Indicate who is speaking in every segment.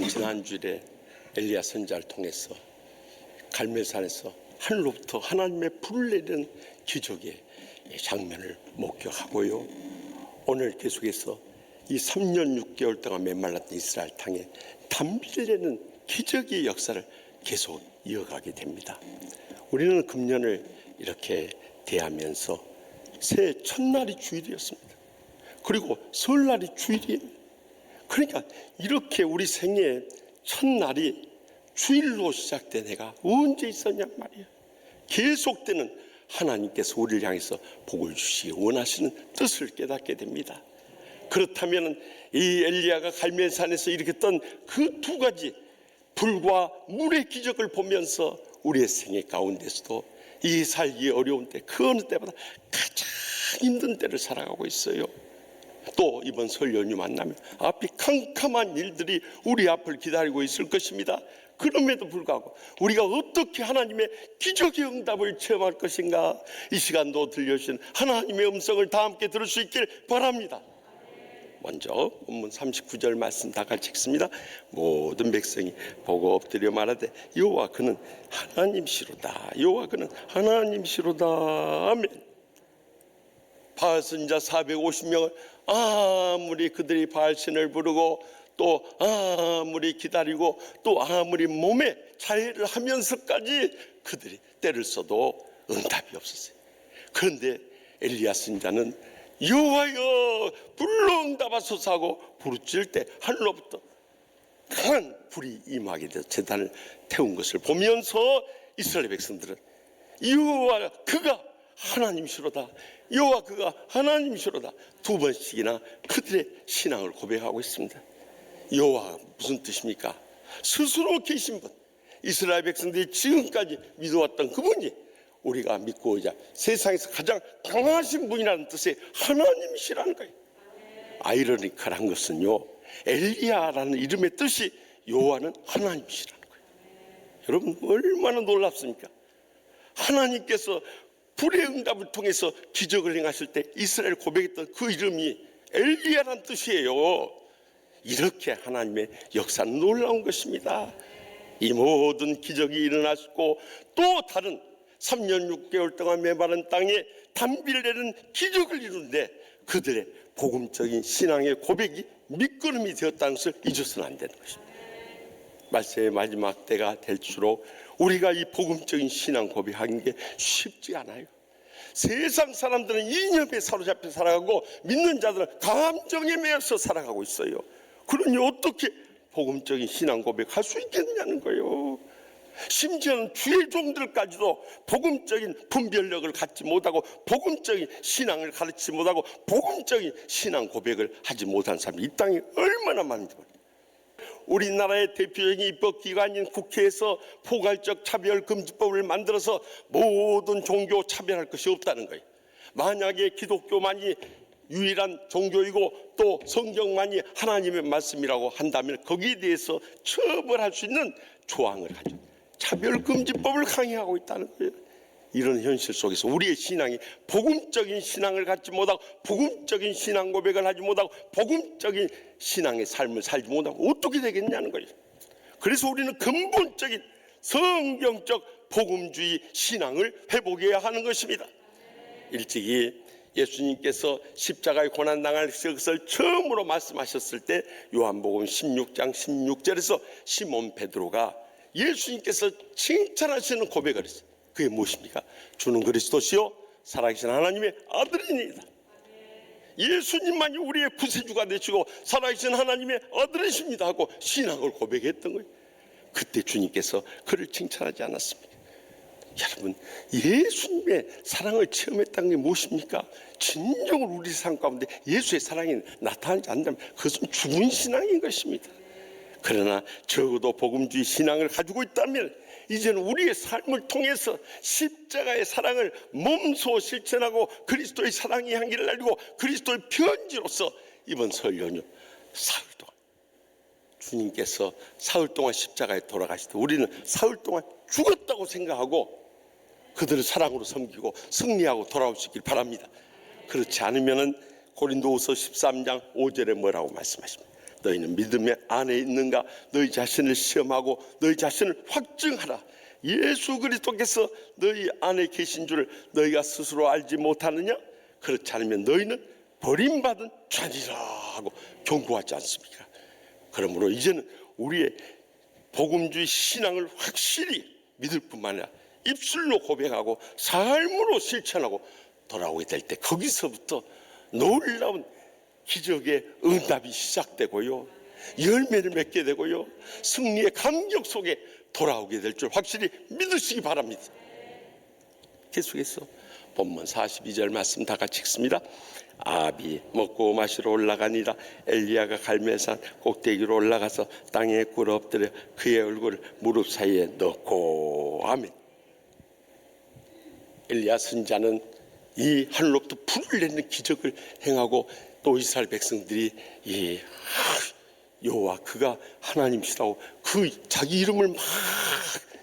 Speaker 1: 지난주에 엘리야 선지자를 통해서 갈멜산에서 하늘로부터 하나님의 불을 내리는 기적의 장면을 목격하고요, 오늘 계속해서 이 3년 6개월 동안 메말랐던 이스라엘 땅에 단비를 내는 기적의 역사를 계속 이어가게 됩니다. 우리는 금년을 이렇게 대하면서 새해 첫날이 주일이었습니다. 그리고 설날이 주일이에요. 그러니까 이렇게 우리 생애 첫날이 주일로 시작된 해가 언제 있었냐 말이에요. 계속되는 하나님께서 우리를 향해서 복을 주시기 원하시는 뜻을 깨닫게 됩니다. 그렇다면 이 엘리야가 갈멜산에서 일으켰던 그 두 가지 불과 물의 기적을 보면서 우리의 생애 가운데서도 이 살기 어려운 때, 그 어느 때보다 가장 힘든 때를 살아가고 있어요. 또 이번 설 연휴 만나면 앞이 캄캄한 일들이 우리 앞을 기다리고 있을 것입니다. 그럼에도 불구하고 우리가 어떻게 하나님의 기적의 응답을 체험할 것인가, 이 시간도 들려주신 하나님의 음성을 다 함께 들을 수 있길 바랍니다. 먼저 본문 39절 말씀 다 같이 읽습니다. 모든 백성이 보고 엎드려 말하되 여호와 그는 하나님시로다, 여호와 그는 하나님시로다. 아멘. 바알 선지자 450명을 아무리 그들이 바알신을 부르고 또 아무리 기다리고 또 아무리 몸에 자해를 하면서까지 그들이 때를 써도 응답이 없었어요. 그런데 엘리야 선지자는 여호와여 불로 응답하소서 하고 부르짖을 때 하늘로부터 강한 불이 임하게 돼서 제단을 태운 것을 보면서 이스라엘 백성들은 여호와 그가 하나님이시로다, 여호와 그가 하나님이시로다 두 번씩이나 그들의 신앙을 고백하고 있습니다. 여호와 무슨 뜻입니까? 스스로 계신 분, 이스라엘 백성들이 지금까지 믿어왔던 그분이 우리가 믿고자 세상에서 가장 강하신 분이라는 뜻의 하나님이시라는 거예요. 아이러니컬한 것은요, 엘리야라는 이름의 뜻이 여호와는 하나님이시라는 거예요. 여러분 얼마나 놀랍습니까? 하나님께서 불의 응답을 통해서 기적을 행하실 때 이스라엘 고백했던 그 이름이 엘리야라는 뜻이에요. 이렇게 하나님의 역사는 놀라운 것입니다. 이 모든 기적이 일어났고 또 다른 3년 6개월 동안 메마른 땅에 단비를 내는 기적을 이루는데 그들의 복음적인 신앙의 고백이 밑거름이 되었다는 것을 잊어서는 안 되는 것입니다. 말세의 마지막 때가 될수록 우리가 이 복음적인 신앙 고백하는 게 쉽지 않아요. 세상 사람들은 이념에 사로잡혀 살아가고 믿는 자들은 감정에 매여서 살아가고 있어요. 그러니 어떻게 복음적인 신앙 고백할 수 있겠냐는 거예요. 심지어는 주의 종들까지도 복음적인 분별력을 갖지 못하고 복음적인 신앙을 가르치지 못하고 복음적인 신앙 고백을 하지 못한 사람이 이 땅에 얼마나 많은지 몰라요. 우리나라의 대표적인 입법기관인 국회에서 포괄적 차별금지법을 만들어서 모든 종교 차별할 것이 없다는 거예요. 만약에 기독교만이 유일한 종교이고 또 성경만이 하나님의 말씀이라고 한다면 거기에 대해서 처벌할 수 있는 조항을 가지고 차별금지법을 강행하고 있다는 거예요. 이런 현실 속에서 우리의 신앙이 복음적인 신앙을 갖지 못하고 복음적인 신앙 고백을 하지 못하고 복음적인 신앙의 삶을 살지 못하고 어떻게 되겠냐는 거예요. 그래서 우리는 근본적인 성경적 복음주의 신앙을 회복해야 하는 것입니다. 일찍이 예수님께서 십자가에 고난당할 것을 처음으로 말씀하셨을 때 요한복음 16장 16절에서 시몬 베드로가 예수님께서 칭찬하시는 고백을 했어요. 그게 무엇입니까? 주는 그리스도시요 살아계신 하나님의 아들이니이다. 예수님만이 우리의 구세주가 되시고 살아계신 하나님의 아들이십니다 하고 신앙을 고백했던 거예요. 그때 주님께서 그를 칭찬하지 않았습니다. 여러분, 예수님의 사랑을 체험했다는 게 무엇입니까? 진정으로 우리 삶 가운데 예수의 사랑이 나타나지 않는다면 그것은 죽은 신앙인 것입니다. 그러나 적어도 복음주의 신앙을 가지고 있다면 이제는 우리의 삶을 통해서 십자가의 사랑을 몸소 실천하고 그리스도의 사랑의 향기를 알리고 그리스도의 편지로서 이번 설 연휴 사흘 동안 주님께서 사흘 동안 십자가에 돌아가실 때 우리는 사흘 동안 죽었다고 생각하고 그들을 사랑으로 섬기고 승리하고 돌아오시길 바랍니다. 그렇지 않으면 고린도후서 13장 5절에 뭐라고 말씀하십니까? 너희는 믿음의 안에 있는가? 너희 자신을 시험하고 너희 자신을 확증하라. 예수 그리스도께서 너희 안에 계신 줄 너희가 스스로 알지 못하느냐? 그렇지 않으면 너희는 버림받은 자니라 하고 경고하지 않습니까? 그러므로 이제는 우리의 복음주의 신앙을 확실히 믿을 뿐만 아니라 입술로 고백하고 삶으로 실천하고 돌아오게 될 때 거기서부터 놀라운 기적의 응답이 시작되고요, 열매를 맺게 되고요, 승리의 감격 속에 돌아오게 될 줄 확실히 믿으시기 바랍니다. 계속해서 본문 42절 말씀 다 같이 읽습니다. 아합이 먹고 마시러 올라가니라. 엘리야가 갈멜산 꼭대기로 올라가서 땅에 꿇어 엎드려 그의 얼굴을 무릎 사이에 넣고. 아멘. 엘리야 선지자는 이 하늘로부터 불을 내는 기적을 행하고 또 이스라엘 백성들이 이 여호와 그가 하나님이시라고 그 자기 이름을 막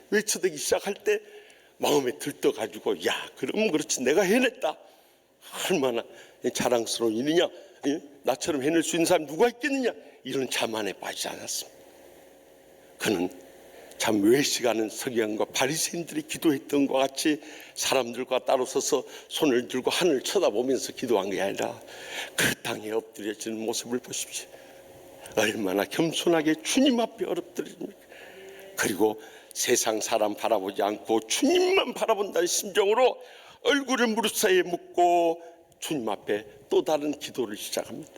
Speaker 1: 외쳐대기 시작할 때 마음에 들떠가지고, 야 그러면 그렇지, 내가 해냈다, 얼마나 자랑스러운 일이냐, 나처럼 해낼 수 있는 사람이 누가 있겠느냐, 이런 자만에 빠지지 않았습니다. 그는 참 외식하는 서기관과 바리새인들이 기도했던 것 같이 사람들과 따로 서서 손을 들고 하늘을 쳐다보면서 기도한 게 아니라 그 땅에 엎드려지는 모습을 보십시오. 얼마나 겸손하게 주님 앞에 엎드립니까? 그리고 세상 사람 바라보지 않고 주님만 바라본다는 심정으로 얼굴을 무릎 사이에 묻고 주님 앞에 또 다른 기도를 시작합니다.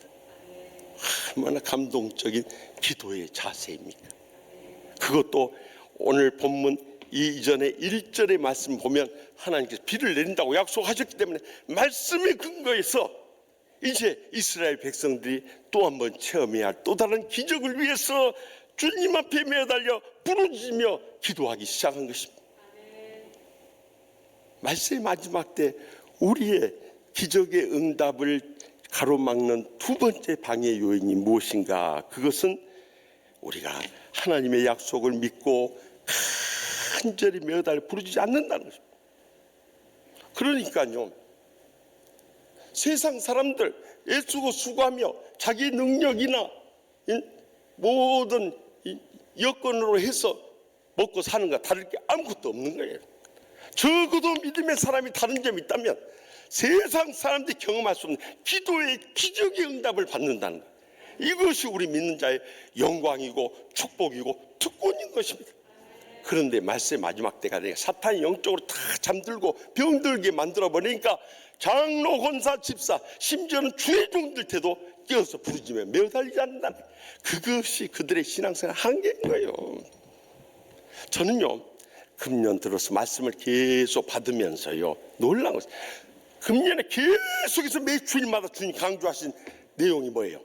Speaker 1: 얼마나 감동적인 기도의 자세입니까? 그것도 오늘 본문 이전에 1절의 말씀 보면 하나님께서 비를 내린다고 약속하셨기 때문에 말씀의 근거에서 이제 이스라엘 백성들이 또 한번 체험해야 할 또 다른 기적을 위해서 주님 앞에 매달려 부르짖으며 기도하기 시작한 것입니다. 말씀의 마지막 때 우리의 기적의 응답을 가로막는 두 번째 방해 요인이 무엇인가? 그것은 우리가 하나님의 약속을 믿고 간절히 매달려 부르짖지 않는다는 것입니다. 그러니까요, 세상 사람들 애쓰고 수고하며 자기 능력이나 모든 여건으로 해서 먹고 사는 것 다를 게 아무것도 없는 거예요. 적어도 믿음의 사람이 다른 점이 있다면 세상 사람들이 경험할 수 없는 기도의 기적의 응답을 받는다는 것, 이것이 우리 믿는 자의 영광이고 축복이고 특권인 것입니다. 그런데 말씀의 마지막 때가 되니까 사탄이 영적으로 다 잠들고 병들게 만들어버리니까 장로, 권사, 집사, 심지어는 주의 종들 때도 깨어서 부르짖으며 매달리지 않는다는, 그것이 그들의 신앙생활 한계인 거예요. 저는요, 금년 들어서 말씀을 계속 받으면서요, 놀라운 것이, 금년에 계속해서 매 주일마다 주님 강조하신 내용이 뭐예요?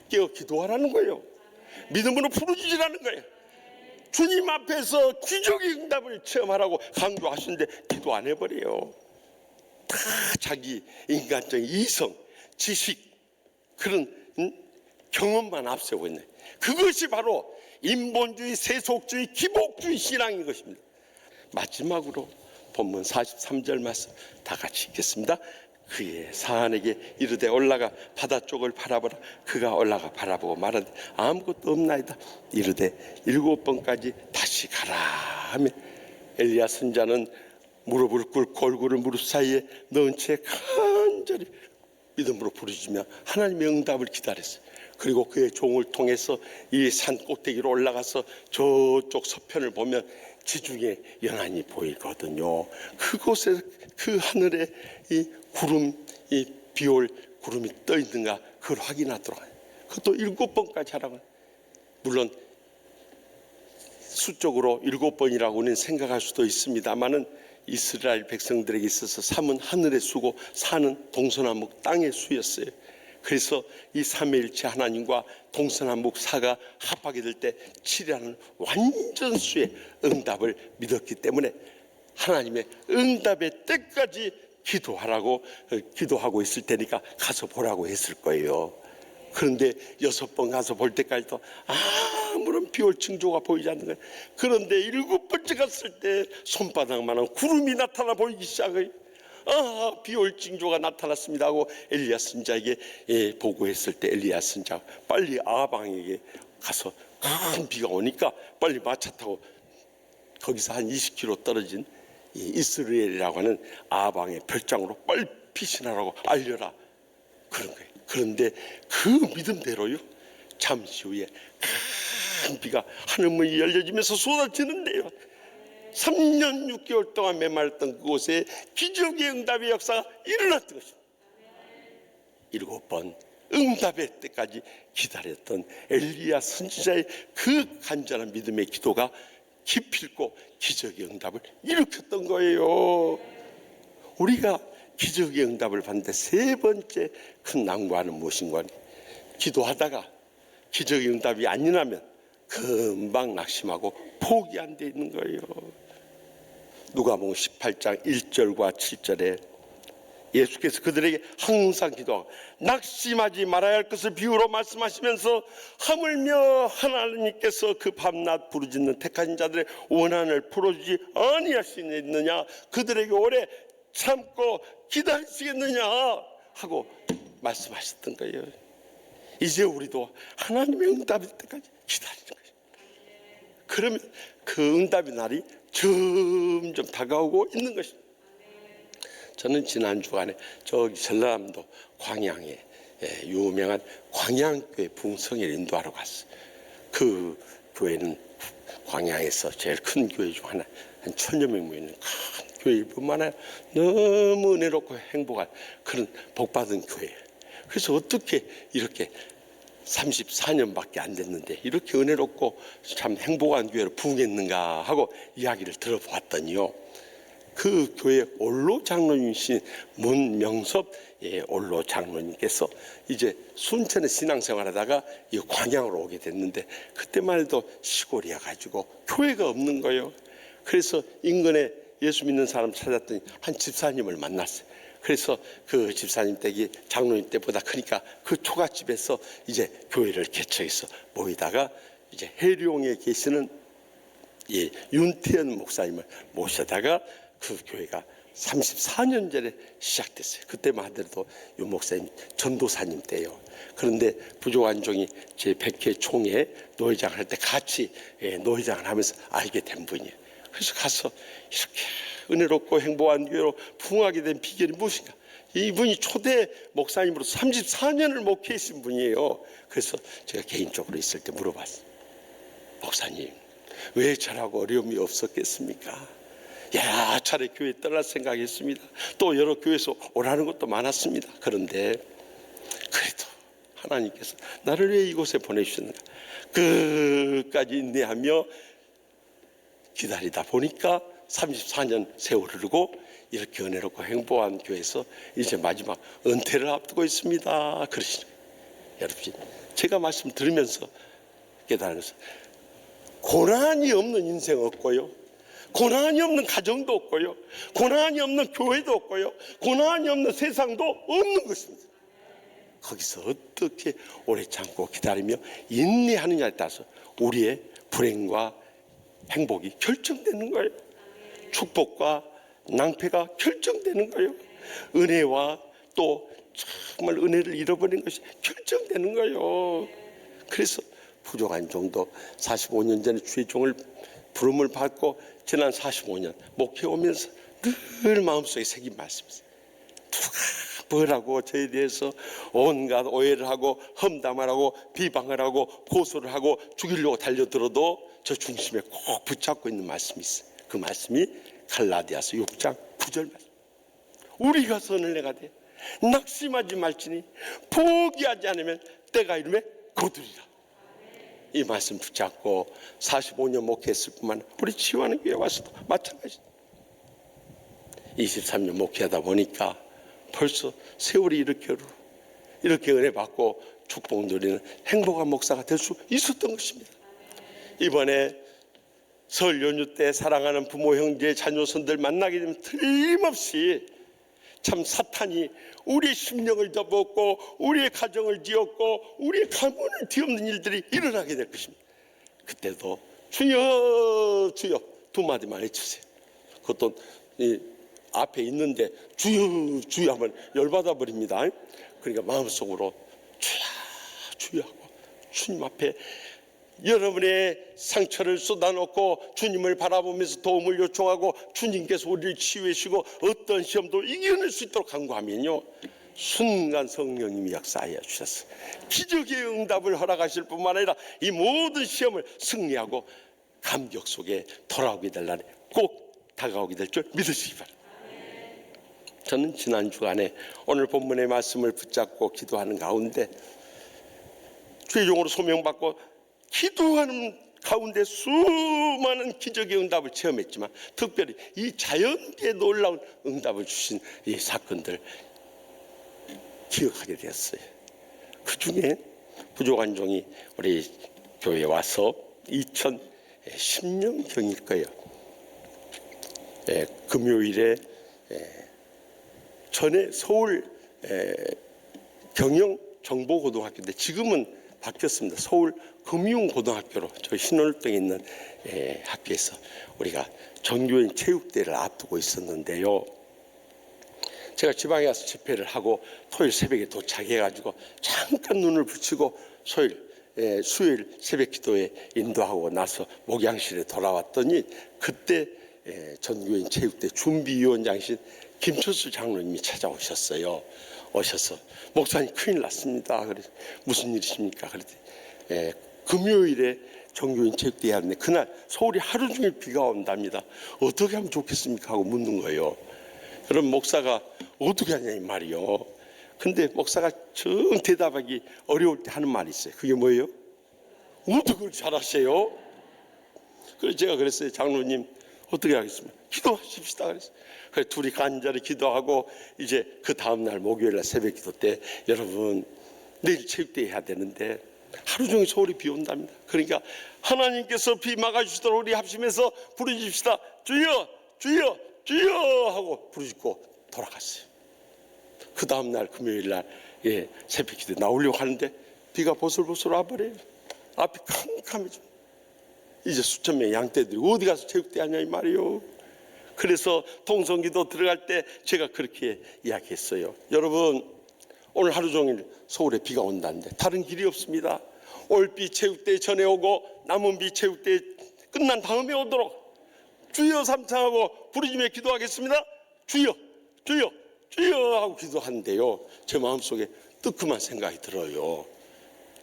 Speaker 1: 깨어 기도하라는 거예요. 믿음으로 부르짖으라는 거예요. 주님 앞에서 기적의 응답을 체험하라고 강조하시는데 기도 안 해버려요. 다 자기 인간적인 이성, 지식, 그런 경험만 앞세우고 있네. 그것이 바로 인본주의, 세속주의, 기복주의 신앙인 것입니다. 마지막으로 본문 43절 말씀 다 같이 읽겠습니다. 그의 사안에게 이르되 올라가 바다 쪽을 바라보라. 그가 올라가 바라보고 말하되 아무것도 없나이다. 이르되 7번까지 다시 가라 하면 엘리야 선자는 무릎을 꿇고 얼굴을 무릎 사이에 넣은 채 간절히 믿음으로 부르짖으며 하나님의 응답을 기다렸어요. 그리고 그의 종을 통해서 이 산 꼭대기로 올라가서 저쪽 서편을 보면 지중해 연안이 보이거든요. 그곳에 그 하늘에 이 구름, 이 비올 구름이 떠 있는가 그걸 확인하도록 해요. 그것도 7번까지 하라고. 물론 수적으로 7번이라고 우리는 생각할 수도 있습니다만은 이스라엘 백성들에게 있어서 3은 하늘의 수고 4는 동서남북 땅의 수였어요. 그래서 이 삼위일체 하나님과 동서남북 4가 합하게 될 때 7이라는 완전수의 응답을 믿었기 때문에 하나님의 응답의 때까지 기도하고 있을 테니까 가서 보라고 했을 거예요. 그런데 6번 가서 볼 때까지도 아무런 비올 징조가 보이지 않는 거예요. 그런데 7번째 갔을 때 손바닥만한 구름이 나타나 보이기 시작해요. 비올 징조가 나타났습니다 하고 엘리야 선지자에게 보고했을 때 엘리야 선지자가 빨리 아방에게 가서 큰 비가 오니까 빨리 마차 타고 거기서 한 20km 떨어진 이스라엘이라고 하는 아방의 별장으로 빨리 피신하라고 알려라 그런 거예요. 그런데 그 믿음대로요, 잠시 후에 큰 비가 하늘문이 열려지면서 쏟아지는데요, 3년 6개월 동안 메말랐던 그곳에 기적의 응답의 역사가 일어났던 것입니다. 7번 응답의 때까지 기다렸던 엘리야 선지자의 그 간절한 믿음의 기도가 기필코 기적의 응답을 일으켰던 거예요. 우리가 기적의 응답을 받는데 세 번째 큰 난관은 무엇인가? 기도하다가 기적의 응답이 안 일어나면 금방 낙심하고 포기 안 돼 있는 거예요. 누가복음 18장 1절과 7절에 예수께서 그들에게 항상 기도하고 낙심하지 말아야 할 것을 비유로 말씀하시면서 하물며 하나님께서 그 밤낮 부르짖는 택하신 자들의 원한을 풀어주지 아니하시느냐, 그들에게 오래 참고 기다리시겠느냐 하고 말씀하셨던 거예요. 이제 우리도 하나님의 응답일 때까지 기다리는 거예요. 그러면 그 응답의 날이 점점 다가오고 있는 것입니다. 저는 지난 주간에 저기 전라남도 광양에 유명한 광양교회 부흥성회를 인도하러 갔어요. 그 교회는 광양에서 제일 큰 교회 중 하나, 한 1000여 명 모이는 큰 교회일 뿐만 아니라 너무 은혜롭고 행복한 그런 복받은 교회예요. 그래서 어떻게 이렇게 34년밖에 안 됐는데 이렇게 은혜롭고 참 행복한 교회로 부흥했는가 하고 이야기를 들어봤더니요, 그 교회 올로 장로님이신 문명섭 올로 장로님께서 이제 순천에 신앙생활하다가 이 광양으로 오게 됐는데 그때만 해도 시골이어 가지고 교회가 없는 거예요. 그래서 인근에 예수 믿는 사람 찾았더니 한 집사님을 만났어요. 그래서 그 집사님 댁이 장로님 때보다 크니까 그 초가집에서 이제 교회를 개척해서 모이다가 이제 해룡에 계시는 윤태현 목사님을 모셔다가 그 교회가 34년 전에 시작됐어요. 그때만 하더라도 윤 목사님 전도사님 때요. 그런데 부족한종이 제 100회 총회 노회장을 할 때 같이 노회장을 하면서 알게 된 분이에요. 그래서 가서 이렇게 은혜롭고 행복한 교회로 부흥하게 된 비결이 무엇인가? 이분이 초대 목사님으로 34년을 목회하신 분이에요. 그래서 제가 개인적으로 있을 때 물어봤어요. 목사님, 왜 저라고 어려움이 없었겠습니까? 야, 차례 교회 떠날 생각했습니다. 또 여러 교회에서 오라는 것도 많았습니다. 그런데 그래도 하나님께서 나를 왜 이곳에 보내주셨는가? 끝까지 인내하며 기다리다 보니까 34년 세월을 흐르고 이렇게 은혜롭고 행복한 교회에서 이제 마지막 은퇴를 앞두고 있습니다. 그러시는 거예요. 여러분, 제가 말씀 들으면서 깨달으면서 고난이 없는 인생 없고요, 고난이 없는 가정도 없고요, 고난이 없는 교회도 없고요, 고난이 없는 세상도 없는 것입니다. 거기서 어떻게 오래 참고 기다리며 인내하느냐에 따라서 우리의 불행과 행복이 결정되는 거예요. 축복과 낭패가 결정되는 거예요. 은혜와 또 정말 은혜를 잃어버린 것이 결정되는 거예요. 그래서 부족한 종도 45년 전에 주의 종을 부름을 받고 지난 45년 목회 오면서 늘 마음속에 새긴 말씀이세요. 누가 뭐라고 저에 대해서 온갖 오해를 하고 험담을 하고 비방을 하고 고소를 하고 죽이려고 달려들어도 저 중심에 꼭 붙잡고 있는 말씀이 있어요. 그 말씀이 갈라디아서 6장 9절 말씀. 우리가 선을 내가 돼 낙심하지 말지니 포기하지 않으면 때가 이르면 거두리라. 이 말씀 붙잡고 45년 목회했을 뿐만 아니라 우리 치유하는 교회 와서도 마찬가지. 23년 목회하다 보니까 벌써 세월이 이렇게 은혜 받고 축복 누리는 행복한 목사가 될 수 있었던 것입니다. 이번에 설 연휴 때 사랑하는 부모, 형제, 자녀손들 만나게 되면 틀림없이 참 사탄이 우리의 심령을 덮었고 우리의 가정을 뒤엎고 우리의 가문을 뒤엎는 일들이 일어나게 될 것입니다. 그때도 주여 주여 두 마디만 해주세요. 그것도 앞에 있는데 주여 주여 하면 열받아 버립니다. 그러니까 마음속으로 주여 주여 하고 주님 앞에 여러분의 상처를 쏟아놓고 주님을 바라보면서 도움을 요청하고 주님께서 우리를 치유해 주시고 어떤 시험도 이겨낼 수 있도록 간구하면요, 순간 성령님이 역사하여 주셔서 기적의 응답을 허락하실 뿐만 아니라 이 모든 시험을 승리하고 감격 속에 돌아오게 될 날에 꼭 다가오게 될 줄 믿으시기 바랍니다. 저는 지난 주간에 오늘 본문의 말씀을 붙잡고 기도하는 가운데 최종으로 소명받고 기도하는 가운데 수많은 기적의 응답을 체험했지만 특별히 이 자연계에 놀라운 응답을 주신 이 사건들 기억하게 되었어요. 그 중에 부족한 종이 우리 교회에 와서 2010년경일 거예요. 금요일에 전에 서울 경영정보고등학교인데 지금은 바뀌었습니다. 서울 금융고등학교로 저 신월동에 있는 학교에서 우리가 전교인 체육대회를 앞두고 있었는데요. 제가 지방에 가서 집회를 하고 토요일 새벽에 도착해가지고 잠깐 눈을 붙이고 수요일 새벽 기도에 인도하고 나서 목양실에 돌아왔더니 그때 전교인 체육대 준비위원장이신 김철수 장로님이 찾아오셨어요. 오셔서 목사님 큰일 났습니다. 그래서 무슨 일이십니까? 그랬더니 금요일에 전교인 체육대회 하는데 그날 서울이 하루 종일 비가 온답니다. 어떻게 하면 좋겠습니까? 하고 묻는 거예요. 그럼 목사가 어떻게 하냐 이 말이요. 근데 목사가 정 대답하기 어려울 때 하는 말이 있어요. 그게 뭐예요? 어떻게 그걸 잘하세요? 그래서 제가 그랬어요. 장로님 어떻게 하겠습니까? 기도하십시다 그랬어요. 그래서 둘이 간절히 기도하고 이제 그 다음날 목요일날 새벽 기도 때 여러분 내일 체육대회 해야 되는데 하루 종일 서울이 비 온답니다. 그러니까 하나님께서 비 막아주시도록 우리 합심해서 부르십시다. 주여 주여 주여 하고 부르짖고 돌아갔어요. 그 다음날 금요일날 새벽 기도에 나오려고 하는데 비가 보슬보슬 와버려요. 앞이 캄캄해져. 이제 수천 명의 양떼들이 어디 가서 체육대회 하냐 이 말이요. 그래서 통성기도 들어갈 때 제가 그렇게 이야기했어요. 여러분 오늘 하루 종일 서울에 비가 온다는데 다른 길이 없습니다. 올비 체육대회 전에 오고 남은 비 체육대회 끝난 다음에 오도록 주여 삼창하고 부르짖으며 기도하겠습니다. 주여 주여 주여 하고 기도하는데요, 제 마음속에 뜨끔한 생각이 들어요.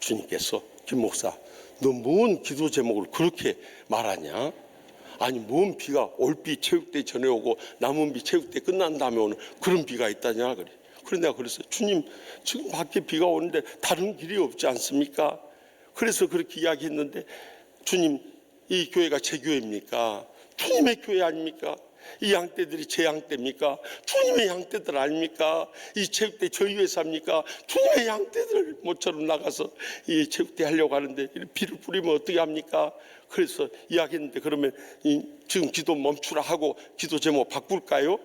Speaker 1: 주님께서 김 목사 너 뭔 기도 제목을 그렇게 말하냐? 아니 뭔 비가 올비 체육대회 전에 오고 남은 비 체육대회 끝난 다음에 오는 그런 비가 있다냐 그래. 그래서 내가 그랬어요. 주님 지금 밖에 비가 오는데 다른 길이 없지 않습니까? 그래서 그렇게 이야기했는데 주님 이 교회가 제 교회입니까? 주님의 교회 아닙니까? 이 양떼들이 제 양떼입니까? 주님의 양떼들 아닙니까? 이 체육대 저희 회사입니까? 주님의 양떼들 모처럼 나가서 이 체육대 하려고 하는데 비를 뿌리면 어떻게 합니까? 그래서 이야기했는데 그러면 지금 기도 멈추라 하고 기도 제목 바꿀까요?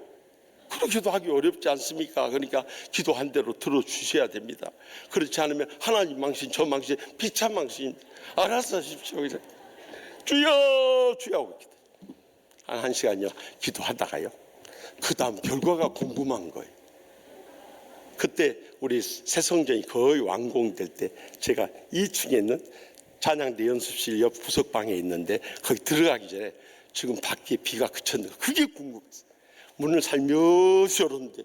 Speaker 1: 그렇게도 하기 어렵지 않습니까? 그러니까 기도한 대로 들어주셔야 됩니다. 그렇지 않으면 하나님 망신 저 망신 비참 망신 알아서 하십시오. 주여 주여 하고 기도. 한 시간요 기도하다가요 그 다음 결과가 궁금한 거예요. 그때 우리 새성전이 거의 완공될 때 제가 2층에 있는 찬양대 연습실 옆 구석방에 있는데 거기 들어가기 전에 지금 밖에 비가 그쳤는데 그게 궁금했어요. 문을 살며시 열었는데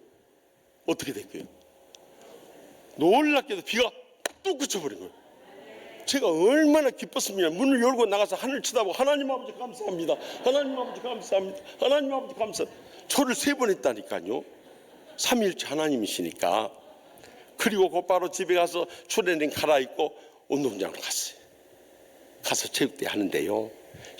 Speaker 1: 어떻게 됐고요? 놀랍게도 비가 뚝 그쳐버린 거예요. 제가 얼마나 기뻤습니까? 문을 열고 나가서 하늘 쳐다보고 하나님 아버지 감사합니다. 하나님 아버지 감사합니다. 하나님 아버지 감사합니다. 저를 3번 했다니까요. 삼위일체 하나님이시니까. 그리고 곧바로 집에 가서 추리닝 갈아입고 운동장으로 갔어요. 가서 체육대회 하는데요,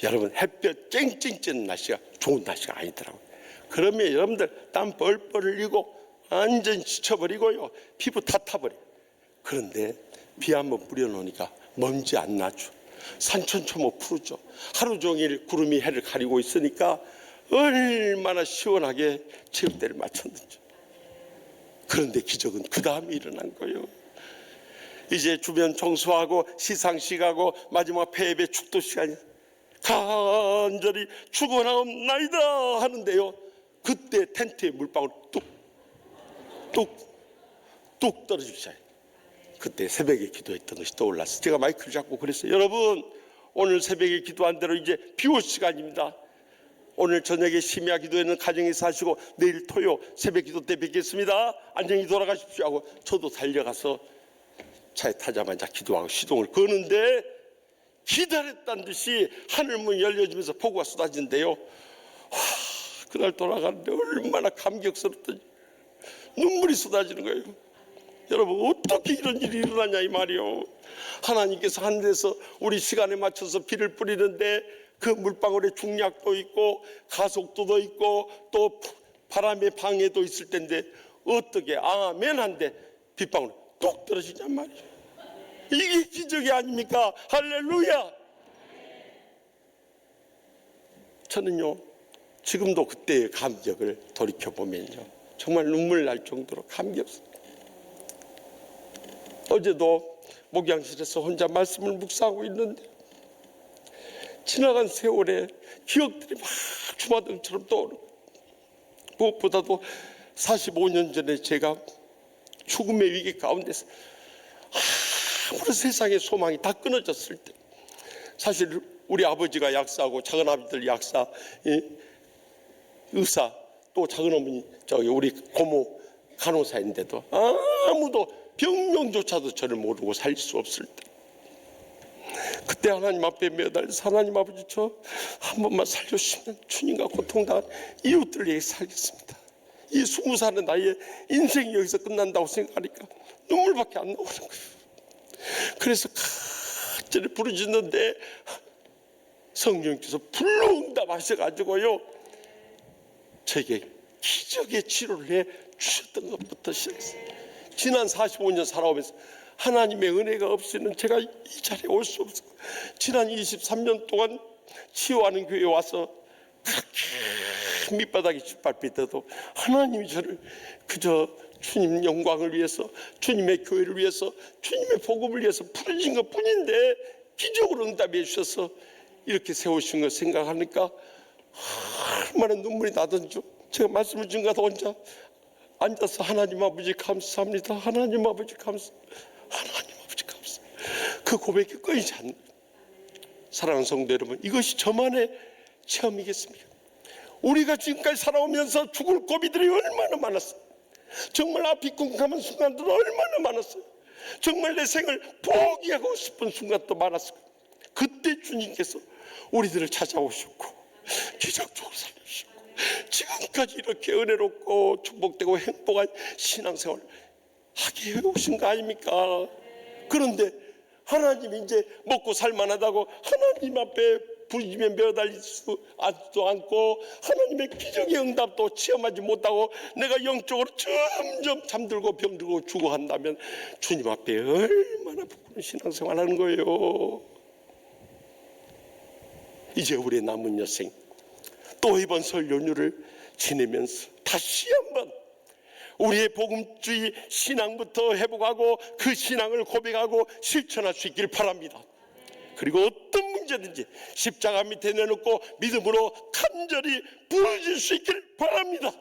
Speaker 1: 여러분 햇볕 쨍쨍 쬐는 날씨가 좋은 날씨가 아니더라고요. 그러면 여러분들 땀 뻘뻘 흘리고 완전 지쳐버리고요 피부 다 타버려요. 그런데 비 한번 뿌려놓으니까 먼지 안 나죠. 산천초목 푸르죠. 하루 종일 구름이 해를 가리고 있으니까 얼마나 시원하게 체육대를 마쳤는지. 그런데 기적은 그 다음에 일어난 거예요. 이제 주변 청소하고 시상식하고 마지막 폐업의 축도 시간이 간절히 축원하옵나이다 하는데요, 그때 텐트에 물방울이 뚝 떨어지기 시작해요. 그때 새벽에 기도했던 것이 떠올랐어요. 제가 마이크를 잡고 그랬어요. 여러분, 오늘 새벽에 기도한 대로 이제 비올 시간입니다. 오늘 저녁에 심야 기도회는 가정에서 하시고 내일 토요 새벽 기도 때 뵙겠습니다. 안녕히 돌아가십시오 하고 저도 달려가서 차에 타자마자 기도하고 시동을 거는데 기다렸다는 듯이 하늘문이 열려지면서 폭우가 쏟아진대요. 그날 돌아가는데 얼마나 감격스럽더니 눈물이 쏟아지는 거예요. 여러분, 어떻게 이런 일이 일어나냐 이 말이요. 하나님께서 하늘에서 우리 시간에 맞춰서 비를 뿌리는데 그 물방울에 중약도 있고 가속도도 있고 또 바람의 방해도 있을 텐데 어떻게 아멘 한데 빗방울이 뚝 떨어지냔 말이에요. 이게 기적이 아닙니까? 할렐루야. 저는요 지금도 그때의 감격을 돌이켜보면요 정말 눈물 날 정도로 감격스러워요. 어제도 목양실에서 혼자 말씀을 묵상하고 있는데 지나간 세월에 기억들이 막 주마등처럼 떠오르고, 무엇보다도 45년 전에 제가 죽음의 위기 가운데서 아무런 세상의 소망이 다 끊어졌을 때, 사실 우리 아버지가 약사하고 작은 아버지들 약사, 의사, 또 작은 어머니 저기 우리 고모 간호사인데도 아무도 병명조차도 저를 모르고 살릴 수 없을 때, 그때 하나님 앞에 매달려서 하나님 아버지 저 한 번만 살려주시면 주님과 고통당한 이웃들 위해 살겠습니다. 이 20살의 나이에 인생이 여기서 끝난다고 생각하니까 눈물밖에 안 나오는 거예요. 그래서 간절히 부르짖는데 성령께서 불러응답하셔가지고요 저에게 기적의 치료를 해 주셨던 것부터 시작했어요. 지난 45년 살아오면서 하나님의 은혜가 없이는 제가 이 자리에 올 수 없었고, 지난 23년 동안 치유하는 교회에 와서 그렇게 밑바닥에 짓밟히더라도 하나님이 저를 그저 주님 영광을 위해서, 주님의 교회를 위해서, 주님의 복음을 위해서 부르신 것 뿐인데 기적으로 응답해 주셔서 이렇게 세우신 걸 생각하니까 얼마나 눈물이 나던지. 제가 말씀을 증가하다 혼자 앉아서 하나님 아버지 감사합니다, 하나님 아버지 감사합니다, 하나님 아버지 감사합니다, 그 고백이 끊이지 않는 거예요. 사랑하는 성도 여러분, 이것이 저만의 체험이겠습니까? 우리가 지금까지 살아오면서 죽을 고비들이 얼마나 많았어요. 정말 앞이 끔찍한 순간들은 얼마나 많았어요. 정말 내 생을 포기하고 싶은 순간도 많았어요. 그때 주님께서 우리들을 찾아오셨고 기적적으로 살려주시고 지금까지 이렇게 은혜롭고 축복되고 행복한 신앙생활을 하게 해오신 거 아닙니까? 그런데 하나님이 이제 먹고 살만하다고 하나님 앞에 부르짖으며 매달릴 수 않고 하나님의 기적의 응답도 체험하지 못하고 내가 영적으로 점점 잠들고 병들고 죽어간다면 주님 앞에 얼마나 부끄러운 신앙생활 하는 거예요. 이제 우리의 남은 여생 또 이번 설 연휴를 지내면서 다시 한번 우리의 복음주의 신앙부터 회복하고 그 신앙을 고백하고 실천할 수 있기를 바랍니다. 그리고 어떤 문제든지 십자가 밑에 내놓고 믿음으로 간절히 부르짖을 수 있기를 바랍니다.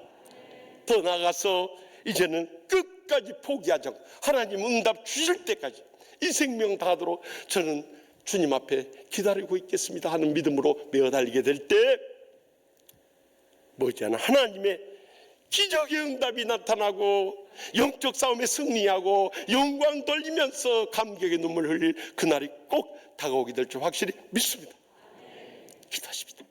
Speaker 1: 더 나아가서 이제는 끝까지 포기하지 않고 하나님 응답 주실 때까지 이 생명 다하도록 저는 주님 앞에 기다리고 있겠습니다 하는 믿음으로 매어달리게 될 때 머지않아 하나님의 기적의 응답이 나타나고 영적 싸움에 승리하고 영광 돌리면서 감격의 눈물 흘릴 그날이 꼭 다가오게 될 줄 확실히 믿습니다. 기도하십시다.